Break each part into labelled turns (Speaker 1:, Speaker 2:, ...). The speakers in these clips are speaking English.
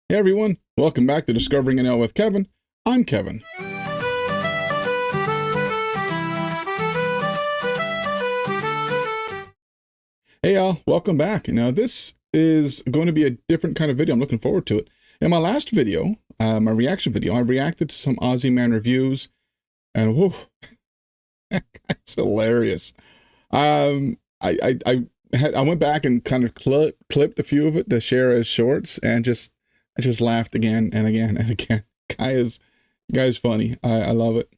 Speaker 1: Hey everyone, welcome back to Discovering NL with Kevin. I'm Kevin. Hey y'all, welcome back. Now this is going to be a different kind of video. I'm looking forward to it. In my last video, my reaction video, I reacted to some Aussie Man reviews, and whoa, it's hilarious. I went back and kind of clipped a few of it to share as shorts, and I just laughed again and again and again. Guy's funny. I love it.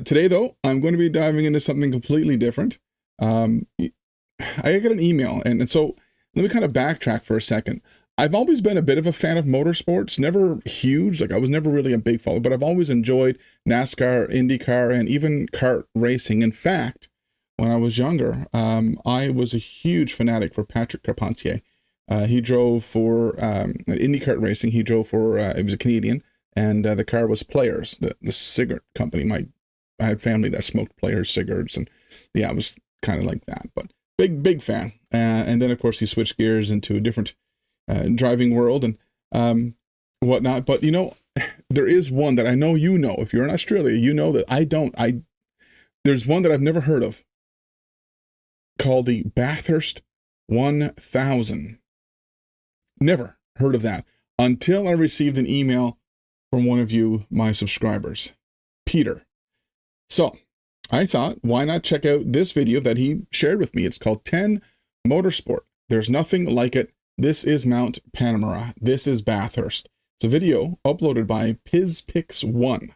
Speaker 1: Today though, I'm going to be diving into something completely different. I got an email, and so let me kind of backtrack for a second. I've always been a bit of a fan of motorsports, never huge, like I was never really a big follower, but I've always enjoyed NASCAR, IndyCar, and even kart racing. In fact, when I was younger, I was a huge fanatic for Patrick Carpentier. He drove for Indy kart racing. He drove for, it was a Canadian, and the car was Players, the cigarette company. I had family that smoked Players cigarettes, and yeah, I was kind of like that, but big fan. And then of course he switched gears into a different driving world and whatnot. But you know, there is one that I know you know. If you're in Australia, you know that I don't. There's one that I've never heard of called the Bathurst 1000. Never heard of that until I received an email from one of you, my subscribers, Peter. So I thought, why not check out this video that he shared with me? It's called TENmotorsport. There's nothing like it. This is Mount Panorama. This is Bathurst. It's a video uploaded by PizPix1.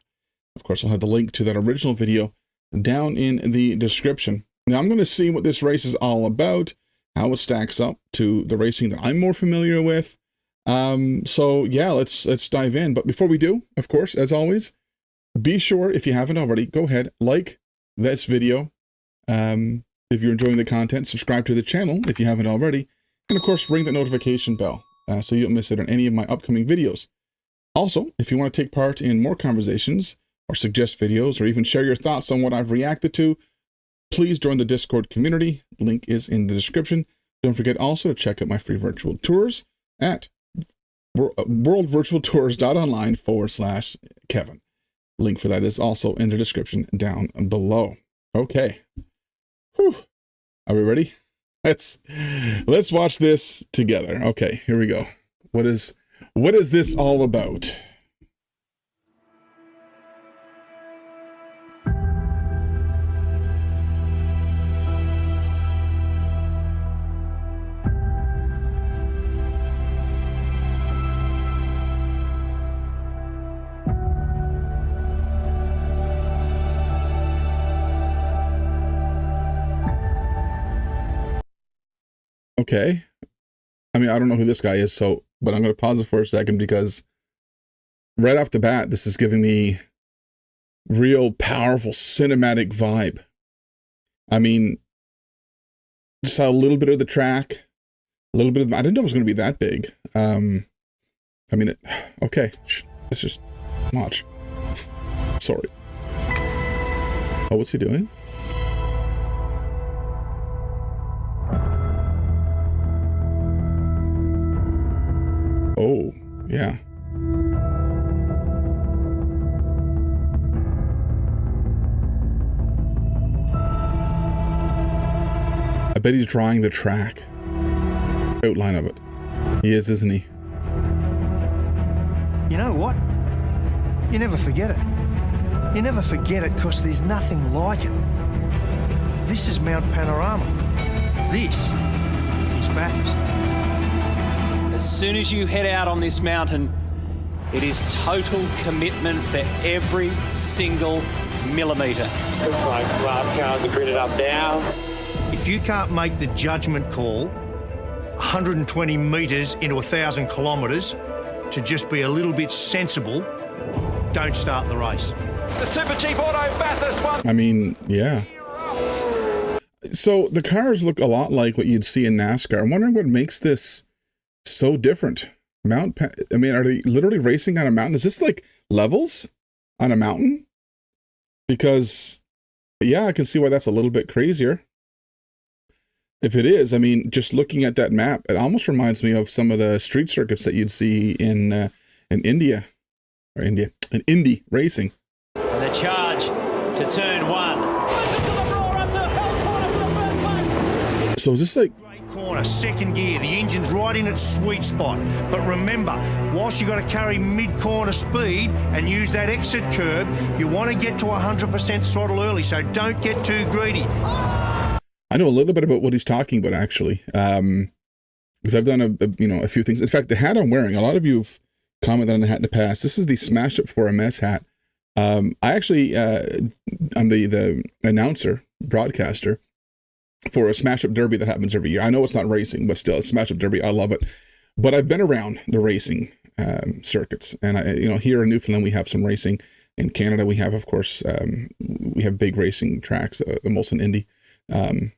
Speaker 1: Of course, I'll have the link to that original video down in the description. Now I'm going to see what this race is all about, how it stacks up to the racing that I'm more familiar with. So yeah, let's dive in. But before we do, of course, as always, be sure, if you haven't already, go ahead, like this video. If you're enjoying the content, subscribe to the channel if you haven't already. And of course, ring the notification bell so you don't miss it on any of my upcoming videos. Also, if you want to take part in more conversations or suggest videos or even share your thoughts on what I've reacted to, please join the Discord community. Link is in the description. Don't forget also to check out my free virtual tours at worldvirtualtours.online/Kevin. Link for that is also in the description down below. Okay. Whew. Are we ready? Let's watch this together. Okay, here we go. What is this all about? Okay. I mean, I don't know who this guy is, but I'm going to pause it for a second because right off the bat, this is giving me real powerful cinematic vibe. I mean, just saw a little bit of the track, a little bit of, I didn't know it was going to be that big. I mean, okay, let's just watch. Sorry. Oh, what's he doing? Oh, yeah. I bet he's drawing the track. Outline of it. He is, isn't he?
Speaker 2: You know what? You never forget it. You never forget it because there's nothing like it. This is Mount Panorama. This is Bathurst.
Speaker 3: As soon as you head out on this mountain, it is total commitment for every single millimetre.
Speaker 4: Looks like last cars are gridded up now.
Speaker 2: If you can't make the judgment call 120 metres into 1,000 kilometres to just be a little bit sensible, don't start the race.
Speaker 5: The Super Cheap Auto Bathurst one.
Speaker 1: I mean, yeah. So the cars look a lot like what you'd see in NASCAR. I'm wondering what makes this so different. I mean, are they literally racing on a mountain? Is this like levels on a mountain? Because, yeah, I can see why that's a little bit crazier. If it is, I mean, just looking at that map, it almost reminds me of some of the street circuits that you'd see in India, in Indy racing.
Speaker 3: And the charge to turn 1.
Speaker 1: So is this like...
Speaker 2: Great corner, second gear, the engine's right in its sweet spot. But remember, whilst you've got to carry mid-corner speed and use that exit curb, you want to get to 100% throttle early, so don't get too greedy.
Speaker 1: I know a little bit about what he's talking about, actually, because I've done a few things. In fact, the hat I'm wearing, a lot of you have commented on the hat in the past. This is the Smash Up for MS hat. I actually, I'm the announcer, broadcaster for a Smash Up Derby that happens every year. I know it's not racing, but still, a Smash Up Derby, I love it. But I've been around the racing circuits, and here in Newfoundland we have some racing. In Canada, we have, of course, we have big racing tracks, the most in Indy.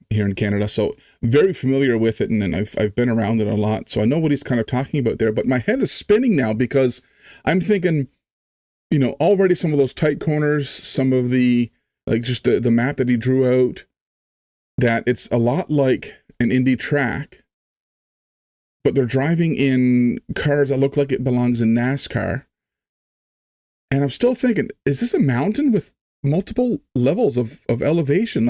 Speaker 1: Here in Canada, so very familiar with it, and I've been around it a lot, so I know what he's kind of talking about there. But my head is spinning now because I'm thinking, already some of those tight corners, some of the just the map that he drew out, that it's a lot like an Indy track, but they're driving in cars that look like it belongs in NASCAR, and I'm still thinking, is this a mountain with multiple levels of elevation?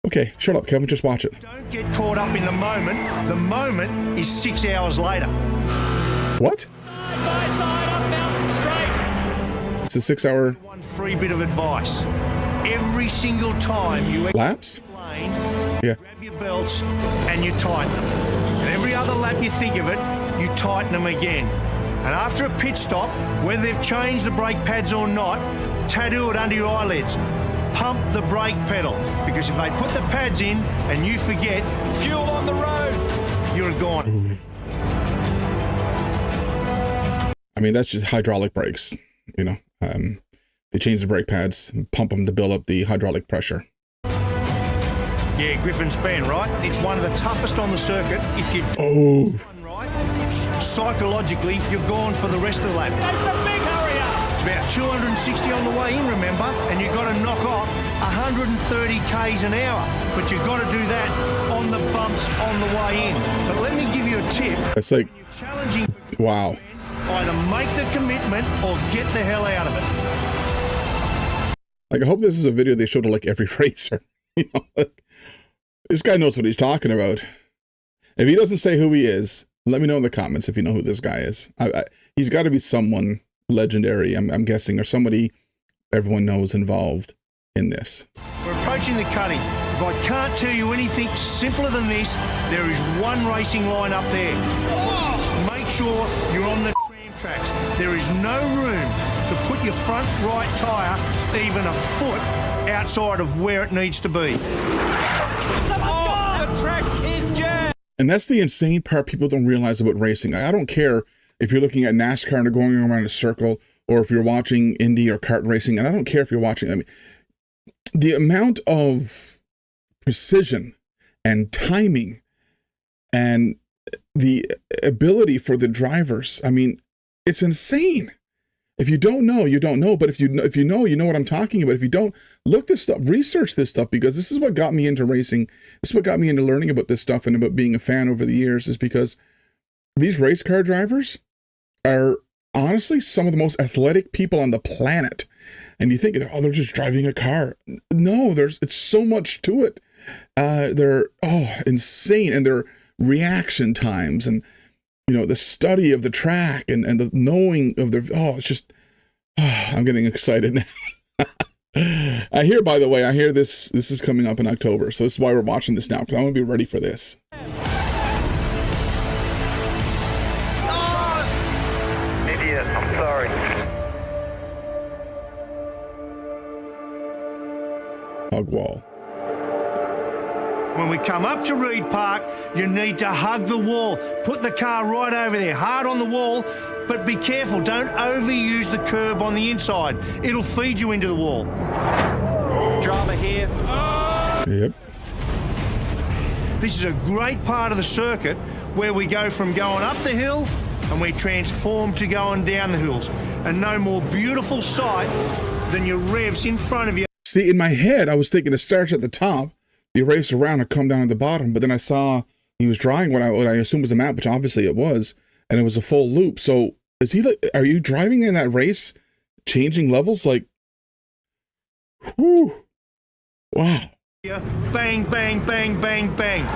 Speaker 1: Okay, shut up, Kevin. Just watch it.
Speaker 2: Don't get caught up in the moment. The moment is 6 hours later.
Speaker 1: What?
Speaker 5: Side by side up mountain straight.
Speaker 1: It's a 6 hour...
Speaker 2: One free bit of advice. Every single time you
Speaker 1: laps?
Speaker 2: lane,
Speaker 1: Yeah.
Speaker 2: grab your belts and you tighten them. And every other lap you think of it, you tighten them again. And after a pit stop, whether they've changed the brake pads or not, tattoo it under your eyelids. Pump the brake pedal, because if they put the pads in and you forget, fuel on the road, you're gone.
Speaker 1: I mean, that's just hydraulic brakes, they change the brake pads, pump them to build up the hydraulic pressure.
Speaker 2: Yeah, Griffin's Bend, right? It's one of the toughest on the circuit. If you run right, psychologically, you're gone for the rest of the lap.
Speaker 5: The big hurry up.
Speaker 2: It's about 260 on the way in, remember, and you've got to knock off 130 k's an hour, but you've got to do that on the bumps on the way in. But let me give you a tip.
Speaker 1: It's like,
Speaker 2: when you're challenging,
Speaker 1: wow.
Speaker 2: either make the commitment or get the hell out of it.
Speaker 1: I hope this is a video they show to every racer. This guy knows what he's talking about. If he doesn't say who he is, let me know in the comments if you know who this guy is. He's got to be someone legendary, I'm guessing, or somebody everyone knows involved in this.
Speaker 2: We're approaching the cutting. If I can't tell you anything simpler than this, there is one racing line up there. Make sure you're on the tram tracks. There is no room to put your front right tyre even a foot outside of where it needs to be.
Speaker 5: The track is jammed.
Speaker 1: And that's the insane part people don't realize about racing. I don't care if you're looking at NASCAR and going around a circle, or if you're watching Indy or kart racing, and I don't care if you're watching, the amount of precision and timing and the ability for the drivers, it's insane. If you don't know, you don't know. But if you know, you know what I'm talking about. If you don't, look this stuff, research this stuff, because this is what got me into racing. This is what got me into learning about this stuff and about being a fan over the years, is because these race car drivers are honestly some of the most athletic people on the planet. And you think, they're just driving a car. No, it's so much to it. They're insane, and their reaction times, and the study of the track, and the knowing of their, it's just, I'm getting excited now. I hear this is coming up in October, so this is why we're watching this now, because I want to be ready for this.
Speaker 4: Idiot, I'm sorry.
Speaker 1: Hug wall.
Speaker 2: When we come up to Reed Park, you need to hug the wall. Put the car right over there, hard on the wall, but be careful, don't overuse the curb on the inside. It'll feed you into the wall.
Speaker 5: Drama here.
Speaker 1: Yep.
Speaker 2: This is a great part of the circuit where we go from going up the hill and we transform to going down the hills. And no more beautiful sight than your revs in front of you.
Speaker 1: See, in my head, I was thinking it starts at the top, erase around and come down at the bottom. But then I saw he was drawing what I assumed was a map, which obviously it was, and it was a full loop. So is he like, are you driving in that race, changing levels? Like, whew, wow.
Speaker 2: Bang, bang, bang, bang, bang.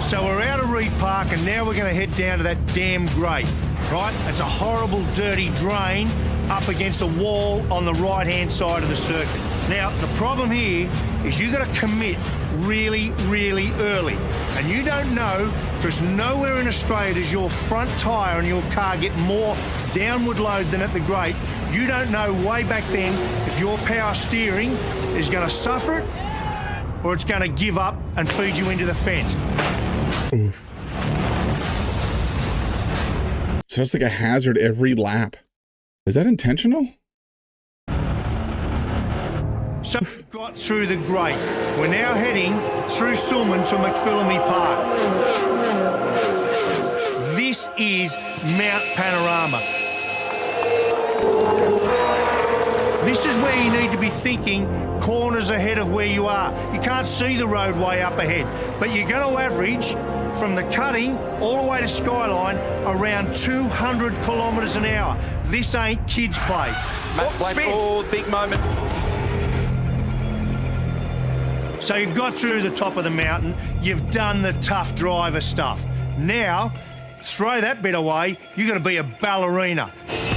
Speaker 2: So we're out of Reed Park and now we're going to head down to that damn grate, right? It's a horrible, dirty drain up against a wall on the right-hand side of the circuit. Now, the problem here is you've got to commit really, really early. And you don't know, because nowhere in Australia does your front tyre on your car get more downward load than at the grate. You don't know way back then if your power steering is going to suffer it or it's going to give up and feed you into the fence.
Speaker 1: Oof. So it's like a hazard every lap. Is that intentional?
Speaker 2: So we've got through the grate. We're now heading through Sulman to McPhillamy Park. This is Mount Panorama. This is where you need to be thinking corners ahead of where you are. You can't see the roadway up ahead, but you're going to average from the cutting all the way to Skyline around 200 kilometres an hour. This ain't kids' play.
Speaker 5: Big moment.
Speaker 2: So you've got through the top of the mountain, you've done the tough driver stuff. Now, throw that bit away, you're going to be a ballerina.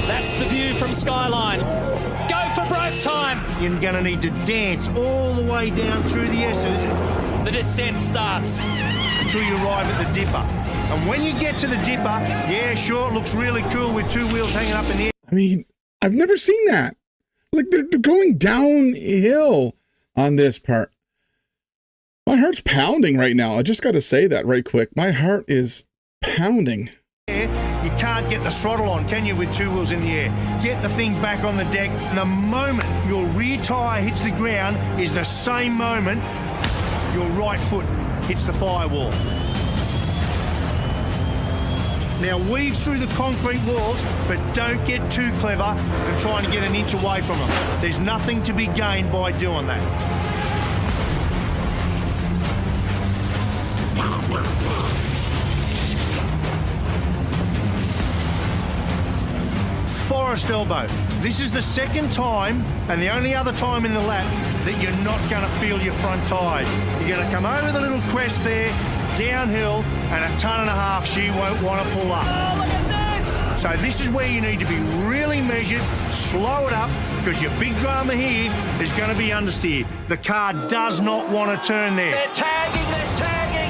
Speaker 3: That's the view from Skyline. Go for break time.
Speaker 2: You're going to need to dance all the way down through the S's.
Speaker 3: The descent starts.
Speaker 2: Until you arrive at the dipper. And when you get to the dipper, yeah, sure, it looks really cool with two wheels hanging up in the air.
Speaker 1: I mean, I've never seen that. Like, they're going downhill on this part. My heart's pounding right now. I just got to say that right quick. My heart is pounding.
Speaker 2: You can't get the throttle on, can you, with two wheels in the air? Get the thing back on the deck. And the moment your rear tyre hits the ground is the same moment your right foot hits the firewall. Now weave through the concrete walls, but don't get too clever and trying to get an inch away from them. There's nothing to be gained by doing that. Forest elbow. This is the second time and the only other time in the lap that you're not going to feel your front tyres. You're going to come over the little crest there, downhill, and a tonne and a half she won't want to pull up.
Speaker 5: Oh, look at this!
Speaker 2: So this is where you need to be really measured, slow it up, because your big drama here is going to be understeer. The car does not want to turn there.
Speaker 5: They're tagging.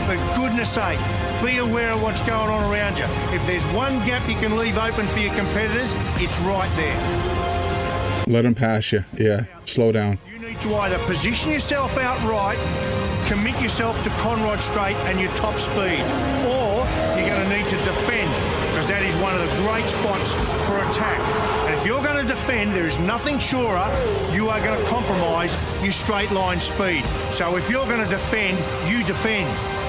Speaker 2: For goodness sake, be aware of what's going on around you. If there's one gap you can leave open for your competitors, it's right there.
Speaker 1: Let them pass you. Yeah, slow down.
Speaker 2: You need to either position yourself out right, commit yourself to Conrod Straight and your top speed, or you're going to need to defend, because that is one of the great spots for attack. And if you're going to defend, there is nothing surer you are going to compromise your straight line speed. So if you're going to defend, you defend.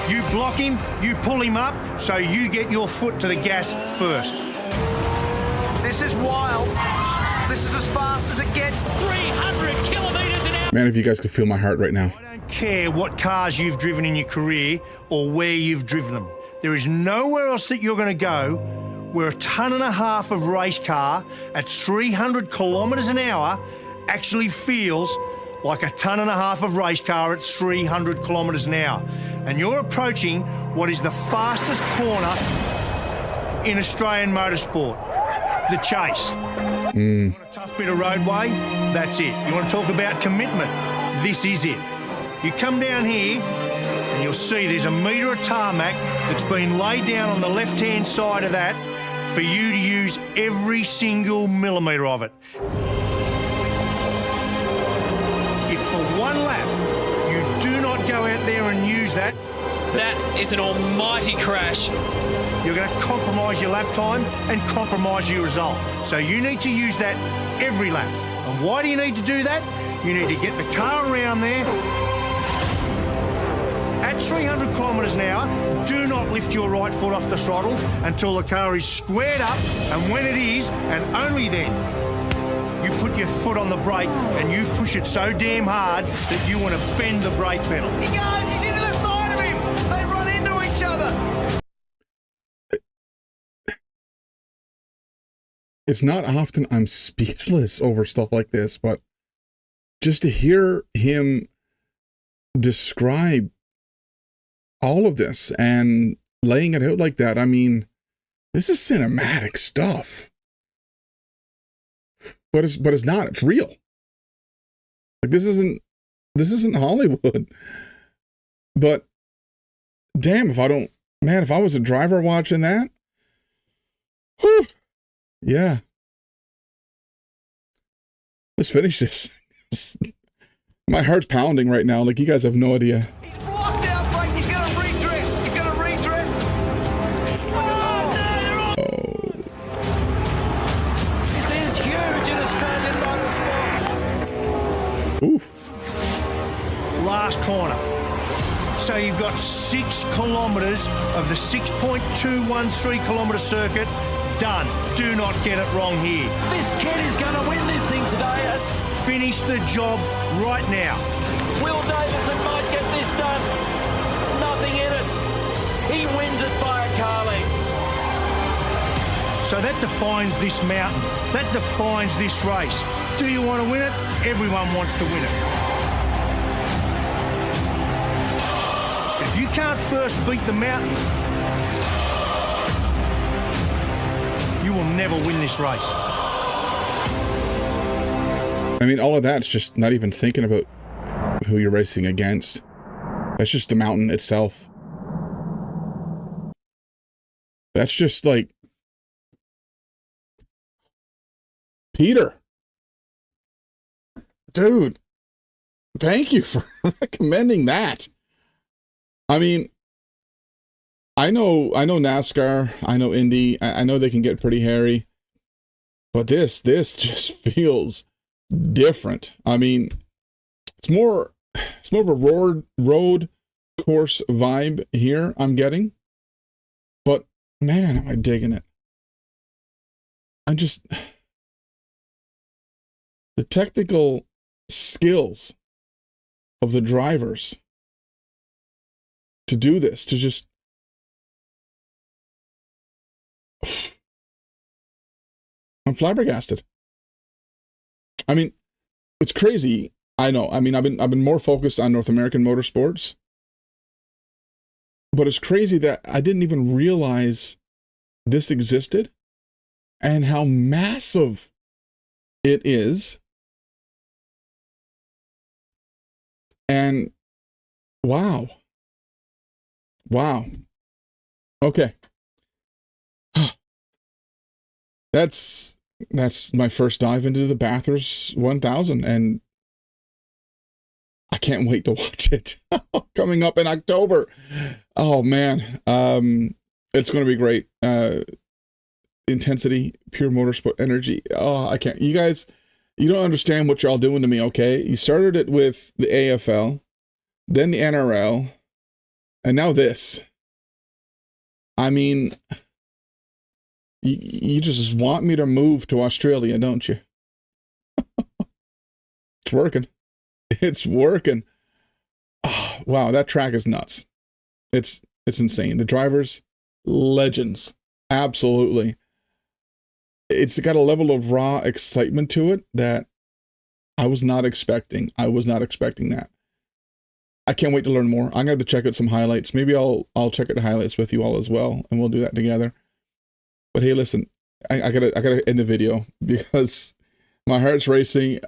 Speaker 2: You block him, you pull him up, so you get your foot to the gas first.
Speaker 5: This is wild. This is as fast as it gets. 300 kilometres an hour.
Speaker 1: Man, if you guys could feel my heart right now.
Speaker 2: I don't care what cars you've driven in your career or where you've driven them. There is nowhere else that you're going to go where a tonne and a half of race car at 300 kilometres an hour actually feels like a tonne and a half of race car at 300 kilometres an hour. And you're approaching what is the fastest corner in Australian motorsport, the Chase. You want a tough bit of roadway? That's it. You want to talk about commitment? This is it. You come down here and you'll see there's a metre of tarmac that's been laid down on the left-hand side of that for you to use every single millimetre of it. If for one lap you do not go out there and use that,
Speaker 3: That is an almighty crash.
Speaker 2: you're going to compromise your lap time and compromise your result. So you need to use that every lap. And why do you need to do that? You need to get the car around there. At 300 kilometres an hour, do not lift your right foot off the throttle until the car is squared up, and when it is, and only then, you put your foot on the brake and you push it so damn hard that you want to bend the brake pedal.
Speaker 5: He goes, he's into the side of him. They run into each other.
Speaker 1: It's not often I'm speechless over stuff like this, but just to hear him describe all of this and laying it out like that, I mean, this is cinematic stuff. But it's not. It's real. Like this isn't Hollywood. But damn, if I was a driver watching that, whew, yeah. Let's finish this. My heart's pounding right now. Like you guys have no idea.
Speaker 5: He's blocked out, Frank. He's going to redress. He's going to redress. Oh, no,
Speaker 1: Oh.
Speaker 5: this is huge in Australian motorsport.
Speaker 1: Oof.
Speaker 2: Last corner. So you've got 6 kilometres of the 6.213 kilometre circuit done. Do not get it wrong here.
Speaker 5: This kid is going to win this thing today.
Speaker 2: Finish the job right now.
Speaker 5: Will Davison might get this done. Nothing in it. He wins it by a car length.
Speaker 2: So that defines this mountain. That defines this race. Do you want to win it? Everyone wants to win it. If you can't first beat the mountain, you will never win this race.
Speaker 1: I mean, all of that's just not even thinking about who you're racing against. That's just the mountain itself. That's just like, Peter, dude, thank you for recommending that. I mean, I know NASCAR, I know Indy, I know they can get pretty hairy, but this just feels different. I mean, it's more of a road course vibe here I'm getting, but man, am I digging it. The technical skills of the drivers to do this, to just I'm flabbergasted. I mean, it's crazy. I know. I mean, I've been more focused on North American motorsports, but it's crazy that I didn't even realize this existed and how massive it is. And wow. Okay. That's my first dive into the Bathurst 1000, and I can't wait to watch it coming up in October. Oh man, it's going to be great. Intensity, pure motorsport energy. Oh, I can't. You guys, you don't understand what you're all doing to me. Okay, you started it with the AFL, then the NRL, and now this. I mean, you just want me to move to Australia, don't you? It's working. It's working. Oh, wow, that track is nuts. It's insane. The drivers, legends. Absolutely. It's got a level of raw excitement to it that I was not expecting. I was not expecting that. I can't wait to learn more. I'm going to check out some highlights. Maybe I'll check out the highlights with you all as well, and we'll do that together. But hey, listen, I gotta end the video because my heart's racing.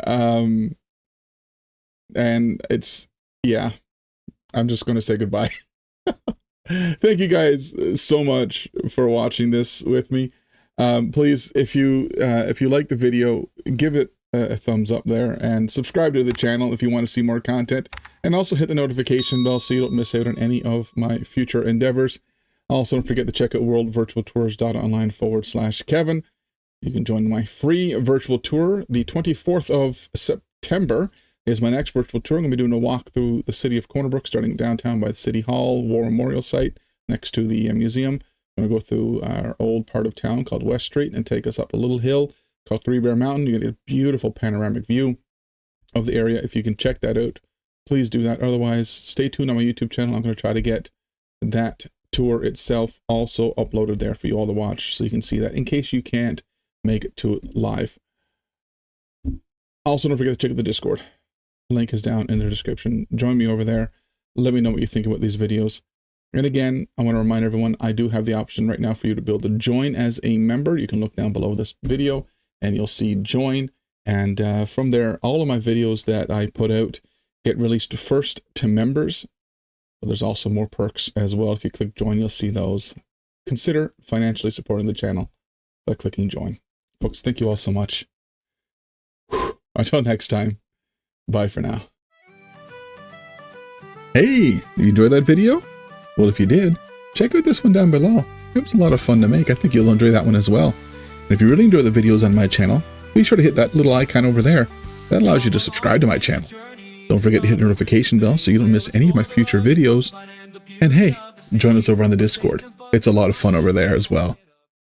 Speaker 1: And it's, yeah, I'm just going to say goodbye. Thank you guys so much for watching this with me. Please, if you like the video, give it a thumbs up there and subscribe to the channel if you want to see more content, and also hit the notification bell so you don't miss out on any of my future endeavors. Also, don't forget to check out worldvirtualtours.online/Kevin. You can join my free virtual tour. The 24th of September is my next virtual tour. I'm going to be doing a walk through the city of Corner Brook, starting downtown by the City Hall War Memorial Site next to the museum. I'm going to go through our old part of town called West Street and take us up a little hill called Three Bear Mountain. You get a beautiful panoramic view of the area. If you can check that out, please do that. Otherwise, stay tuned on my YouTube channel. I'm going to try to get that tour itself also uploaded there for you all to watch, so you can see that in case you can't make it to it live. Also, don't forget to check out the Discord. Link is down in the description. Join me over there. Let me know what you think about these videos. And again, I want to remind everyone, I do have the option right now for you to be able to join as a member. You can look down below this video and you'll see join. And from there, all of my videos that I put out get released first to members. But there's also more perks as well. If you click join, you'll see those. Consider financially supporting the channel by clicking join. Folks, thank you all so much. Until next time, bye for now. Hey, did you enjoy that video? Well, if you did, check out this one down below. It was a lot of fun to make. I think you'll enjoy that one as well. And if you really enjoy the videos on my channel, be sure to hit that little icon over there. That allows you to subscribe to my channel. Don't forget to hit the notification bell so you don't miss any of my future videos. And hey, join us over on the Discord. It's a lot of fun over there as well.